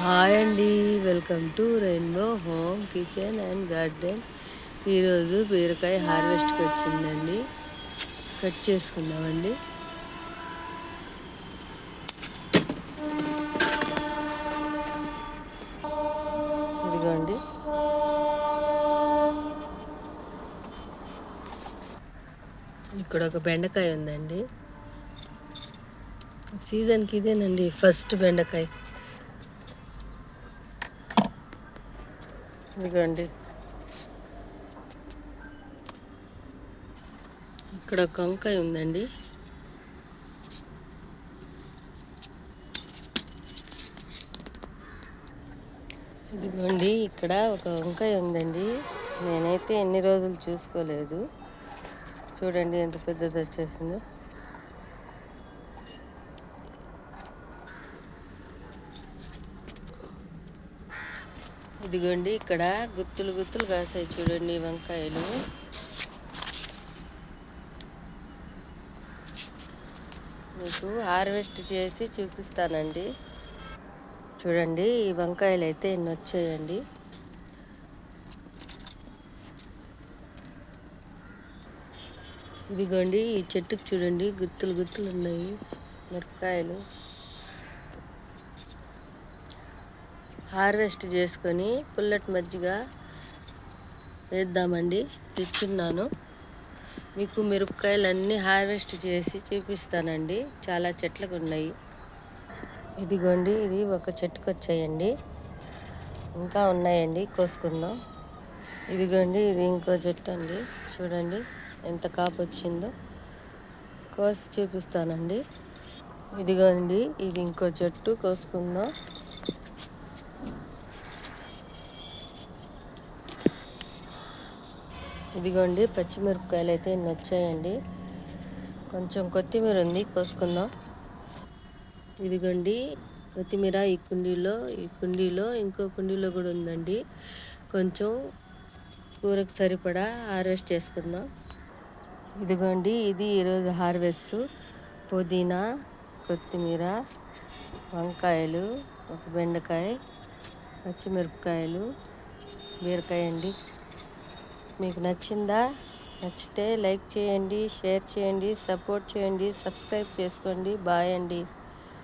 Hi అండి, welcome to rainbow home kitchen and garden. ఈరోజు బీరకాయ హార్వెస్ట్కి వచ్చిందండి. కట్ చేసుకుందామండి. ఇదిగోండి, ఇక్కడ ఒక బెండకాయ ఉందండి. సీజన్కి ఇదేనండి ఫస్ట్ బెండకాయ. ఇదిగోండి, ఇక్కడ ఒక వంకాయ ఉందండి. ఇదిగోండి, ఇక్కడ ఒక వంకాయ ఉందండి. నేనైతే ఎన్ని రోజులు చూసుకోలేదు. చూడండి ఎంత పెద్దది వచ్చేసిందో. ఇదిగోండి, ఇక్కడ గుత్తులు గుత్తులు కాసాయి చూడండి వంకాయలు. మీకు హార్వెస్ట్ చేసి చూపిస్తానండి. చూడండి, ఈ వంకాయలు అయితే ఎన్ని వచ్చాయండి. ఇదిగోండి, ఈ చెట్టుకు చూడండి గుత్తులు గుత్తులు ఉన్నాయి మిరపకాయలు. హార్వెస్ట్ చేసుకొని పుల్లటి మజ్జిగ వేద్దామండి. తెచ్చున్నాను. మీకు మిరపకాయలు అన్నీ హార్వెస్ట్ చేసి చూపిస్తానండి. చాలా చెట్లకు ఉన్నాయి. ఇదిగోండి, ఇది ఒక చెట్టుకు వచ్చాయండి. ఇంకా ఉన్నాయండి, కోసుకుందాం. ఇదిగోండి, ఇది ఇంకో చెట్టు అండి. చూడండి ఎంత కాపు వచ్చిందో. కోసి చూపిస్తానండి. ఇదిగోండి, ఇది ఇంకో చెట్టు, కోసుకుందాం. ఇదిగోండి, పచ్చిమిరపకాయలు అయితే ఇన్ని వచ్చాయండి. కొంచెం కొత్తిమీర ఉంది, కోసుకుందాం. ఇదిగోండి కొత్తిమీర ఈ కుండీలో ఇంకో కుండీలో కూడా ఉందండి. కొంచెం కూరకు సరిపడా హార్వెస్ట్ చేసుకుందాం. ఇదిగోండి, ఇది ఈరోజు హార్వెస్ట్. పుదీనా, కొత్తిమీర, వంకాయలు, ఒక బెండకాయ, పచ్చిమిరపకాయలు, బీరకాయ అండి. మీకు నచ్చిందా? నచ్చితే లైక్ చేయండి, షేర్ చేయండి, సపోర్ట్ చేయండి, సబ్స్క్రైబ్ చేసుకోండి. బాయ్ అండి.